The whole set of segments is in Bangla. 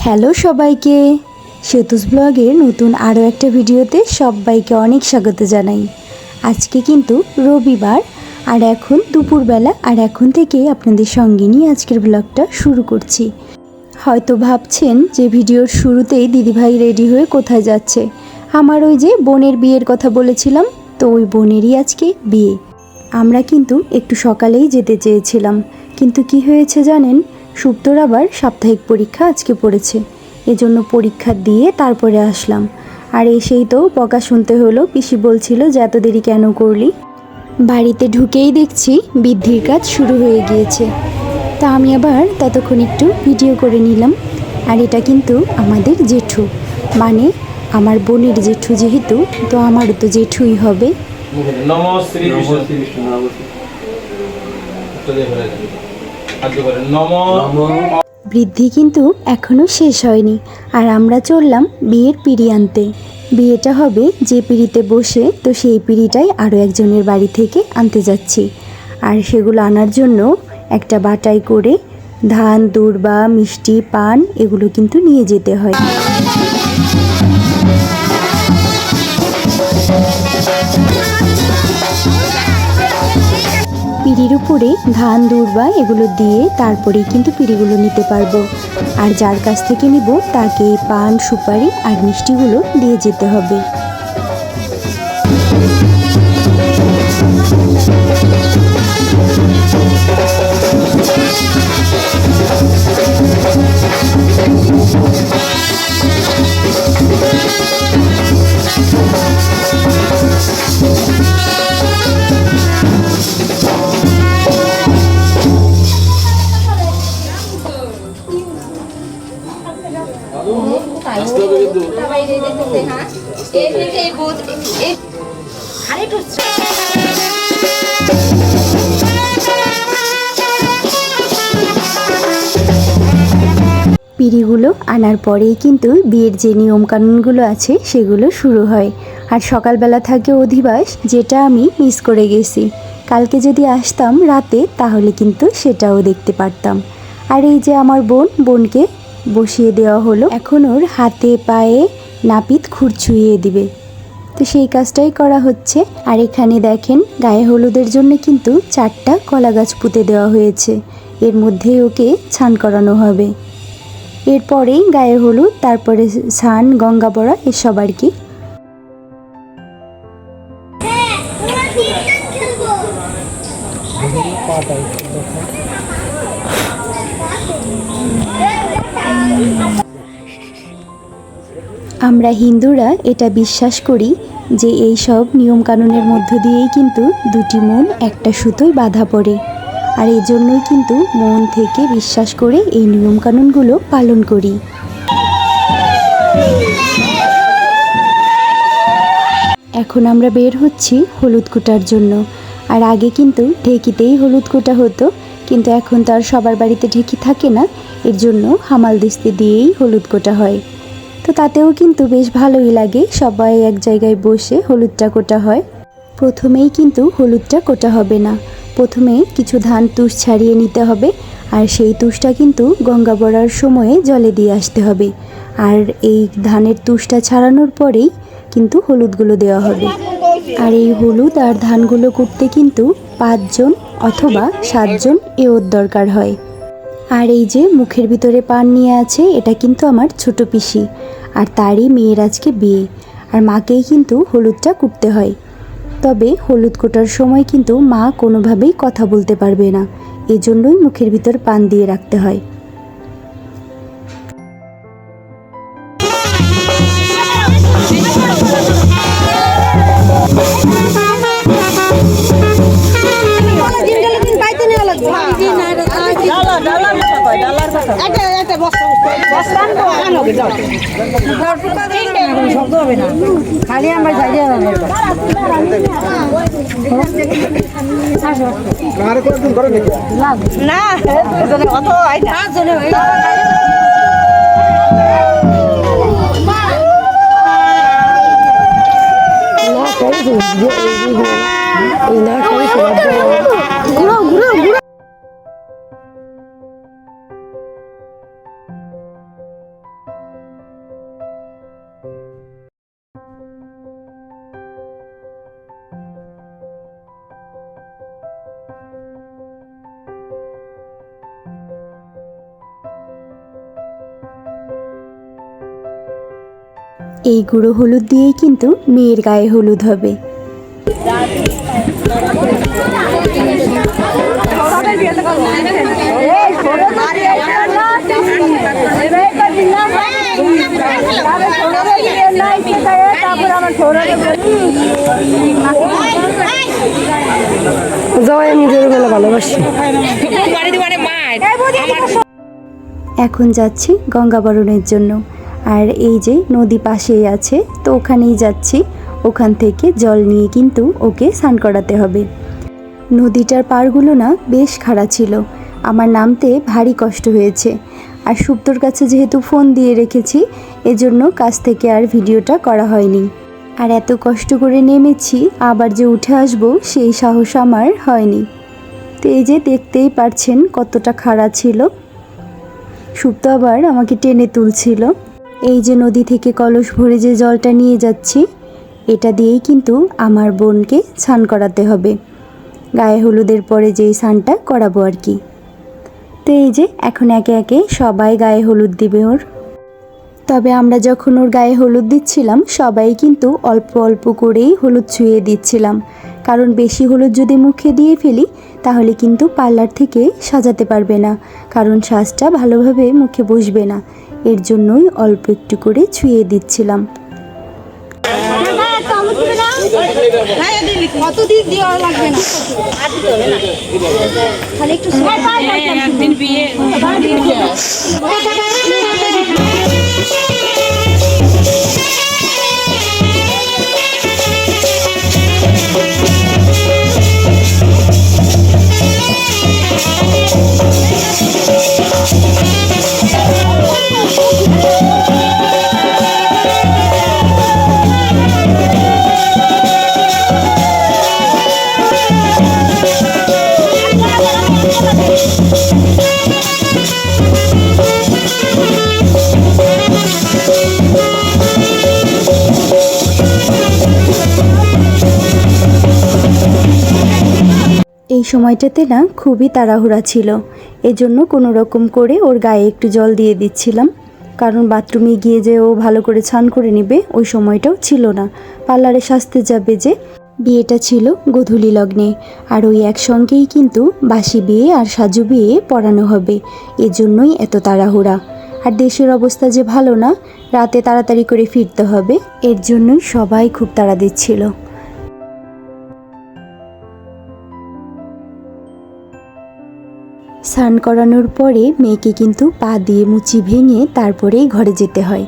হ্যালো সবাইকে, সেতুস ব্লগের নতুন আরও একটা ভিডিওতে সবাইকে অনেক স্বাগত জানাই। আজকে কিন্তু রবিবার, আর এখন দুপুরবেলা, আর এখন থেকেই আপনাদের সঙ্গে নিয়ে আজকের ব্লগটা শুরু করছি। হয়তো ভাবছেন যে ভিডিওর শুরুতেই দিদিভাই রেডি হয়ে কোথায় যাচ্ছে। আমার ওই যে বোনের বিয়ের কথা বলেছিলাম, তো ওই বোনেরই আজকে বিয়ে। আমরা কিন্তু একটু সকালেই যেতে চেয়েছিলাম, কিন্তু কি হয়েছে জানেন, সুপ্তর আবার সাপ্তাহিক পরীক্ষা আজকে পড়েছে, এজন্য পরীক্ষা দিয়ে তারপরে আসলাম। আর এসেই তো বকা শুনতে হলো, পিসি বলছিল যে এত দেরি কেন করলি। বাড়িতে ঢুকেই দেখছি বৃদ্ধির কাজ শুরু হয়ে গিয়েছে, তা আমি আবার ততক্ষণ একটু ভিডিও করে নিলাম। আর এটা কিন্তু আমাদের জেঠু, মানে আমার বোনের জেঠু, যেহেতু তো আমারও তো জেঠুই হবে। বৃদ্ধি কিন্তু এখনো শেষ হয়নি, আর আমরা চললাম বিয়ের পিঁড়ি আনতে। বিয়েটা হবে যে পিঁড়িতে বসে, তো সেই পিঁড়িটাই আরও একজনের বাড়ি থেকে আনতে যাচ্ছি। আর সেগুলো আনার জন্য একটা বাটাই করে ধান, দূর্বা, মিষ্টি, পান এগুলো কিন্তু নিয়ে যেতে হয়। পিঁড়ির উপরে ধান, দূর্বা এগুলো দিয়ে তারপরেই কিন্তু পিঁড়িগুলো নিতে পারবো। আর যার কাছ থেকে নিব তাকে পান, সুপারি আর মিষ্টিগুলো দিয়ে যেতে হবে। পিঁড়িগুলো আনার পরেই কিন্তু বিয়ের যে নিয়মকানুনগুলো আছে সেগুলো শুরু হয়। আর সকালবেলা থাকে অধিবাস, যেটা আমি মিস করে গেছি। কালকে যদি আসতাম রাতে তাহলে কিন্তু সেটাও দেখতে পারতাম। আর এই যে আমার বোনকে বসিয়ে দেওয়া হলো, এখন ওর হাতে পায়ে নাপিত খুরচুইয়ে দিবে, তো সেই কাজটাই করা হচ্ছে। আর এখানে দেখেন গায়ে হলুদের জন্য কিন্তু 4টা কলা গাছ পুঁতে দেওয়া হয়েছে, এর মধ্যেই ওকে স্নান করানো হবে। এরপরেই গায়ে হলুদ, তারপরে স্নান, গঙ্গা পড়া এসব আর কি। আমরা হিন্দুরা এটা বিশ্বাস করি যে এই সব নিয়মকানুনের মধ্য দিয়েই কিন্তু দুটি মন একটা সুতোয় বাঁধা পড়ে। আর এই জন্যই কিন্তু মন থেকে বিশ্বাস করে এই নিয়মকানুনগুলো পালন করি। এখন আমরা বের হচ্ছি হলুদ কোটার জন্য। আর আগে কিন্তু ঢেকিতেই হলুদ কোটা হতো, কিন্তু এখন তো আর সবার বাড়িতে ঢেকি থাকে না, এর জন্য হামাল দিস্তি দিয়েই হলুদ কোটা হয়। তো তাতেও কিন্তু বেশ ভালোই লাগে, সবাই এক জায়গায় বসে হলুদটা কোটা হয়। প্রথমেই কিন্তু হলুদটা কোটা হবে না, প্রথমে কিছু ধান তুষ ছাড়িয়ে নিতে হবে। আর সেই তুষটা কিন্তু গঙ্গা পড়ার সময়ে জলে দিয়ে আসতে হবে। আর এই ধানের তুষটা ছাড়ানোর পরেই কিন্তু হলুদগুলো দেওয়া হবে। আর এই হলুদ আর ধানগুলো করতে কিন্তু 5 জন অথবা 7 জন এওর দরকার হয়। আর এই যে মুখের ভিতরে পান নিয়ে আছে, এটা কিন্তু আমার ছোট পিসি, আর তারই মেয়ের আজকে বিয়ে। আর মাকেই কিন্তু হলুদটা কুটতে হয়, তবে হলুদ কোটার সময় কিন্তু মা কোনোভাবেই কথা বলতে পারবে না, এজন্যই মুখের ভিতর পান দিয়ে রাখতে হয়। শব্দ হবে না, খালি আমরা যাই না অত এই গুঁড়ো হলুদ দিয়েই কিন্তু মেয়ের গায়ে হলুদ হবে। এখন যাচ্ছি গঙ্গাবরণের জন্য। আর এই যে নদী পাশেই আছে, তো ওখানেই যাচ্ছি। ওখান থেকে জল নিয়ে কিন্তু ওকে স্নান করাতে হবে। নদীটার পাড়গুলো না বেশ খাড়া ছিল, আমার নামতে ভারী কষ্ট হয়েছে। আর সুপ্তর কাছে যেহেতু ফোন দিয়ে রেখেছি, এজন্য কাছ থেকে আর ভিডিওটা করা হয়নি। আর এত কষ্ট করে নেমেছি, আবার যে উঠে আসব সেই সাহস আমার হয়নি। তো এই যে দেখতেই পারছেন কতটা খাড়া ছিল। সুপ্ত আবার আমাকে টেনে তুলছিল। এই যে নদী থেকে কলস ভরে যে জলটা নিয়ে যাচ্ছি, এটা দিয়েই কিন্তু আমার বোনকে স্নান করাতে হবে। গায়ে হলুদের পরে যেই স্নানটা করাবো আর কি। তো এই যে এখন একে একে সবাই গায়ে হলুদ দিবে ওর। তবে আমরা যখন ওর গায়ে হলুদ দিচ্ছিলাম, সবাই কিন্তু অল্প অল্প করেই হলুদ ছুঁয়ে দিচ্ছিলাম। কারণ বেশি হলুদ যদি মুখে দিয়ে ফেলি, তাহলে কিন্তু পার্লার থেকে সাজাতে পারবে না, কারণ সাজটা ভালোভাবে মুখে বসবে না। এর জন্যই অল্প একটু করে ছুঁয়ে দিচ্ছিলাম। এই সময়টাতে না খুবই তাড়াহুড়া ছিল, এজন্য কোনো রকম করে ওর গায়ে একটু জল দিয়ে দিচ্ছিলাম। কারণ বাথরুমে গিয়ে যে ও ভালো করে স্নান করে নেবে ওই সময়টাও ছিল না। পার্লারে সাজতে যাবে যে, বিয়েটা ছিল গোধূলি লগ্নে, আর ওই একসঙ্গেই কিন্তু বাসি বিয়ে আর সাজু বিয়ে পড়ানো হবে। এজন্যই এত তাড়াহুড়া। আর দেশের অবস্থা যে ভালো না, রাতে তাড়াতাড়ি করে ফিরতে হবে, এর জন্যই সবাই খুব তাড়া দিচ্ছিল। স্নান করানোর পরে মেয়েকে কিন্তু পা দিয়ে মুচি ভেঙে তারপরেই ঘরে যেতে হয়।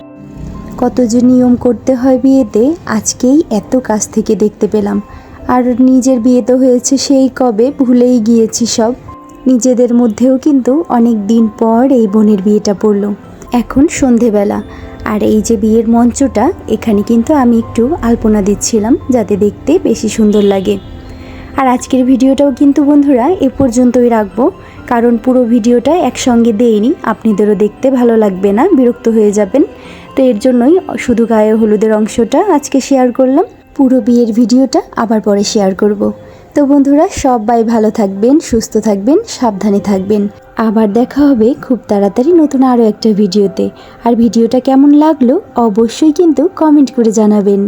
কত যে নিয়ম করতে হয় বিয়েতে, আজকেই এত কাছ থেকে দেখতে পেলাম। আর নিজের বিয়ে তো হয়েছে সেই কবে, ভুলেই গিয়েছি সব। নিজেদের মধ্যেও কিন্তু অনেক দিন পর এই বোনের বিয়েটা পড়লো। এখন সন্ধেবেলা, আর এই যে বিয়ের মঞ্চটা, এখানে কিন্তু আমি একটু আলপনা দিচ্ছিলাম যাতে দেখতে বেশি সুন্দর লাগে। আর আজকের ভিডিওটাও কিন্তু বন্ধুরা এ পর্যন্তই রাখবো, কারণ পুরো ভিডিওটা একসঙ্গে দেইনি, আপনাদেরও দেখতে ভালো লাগবে না, বিরক্ত হয়ে যাবেন। তো এর জন্যই শুধু গায়ে হলুদের অংশটা আজকে শেয়ার করলাম। পুরো বিয়ের ভিডিওটা আবার পরে শেয়ার করব। তো বন্ধুরা সবাই ভালো থাকবেন, সুস্থ থাকবেন, সাবধানে থাকবেন। আবার দেখা হবে খুব তাড়াতাড়ি নতুন আরও একটা ভিডিওতে। আর ভিডিওটা কেমন লাগলো অবশ্যই কিন্তু কমেন্ট করে জানাবেন।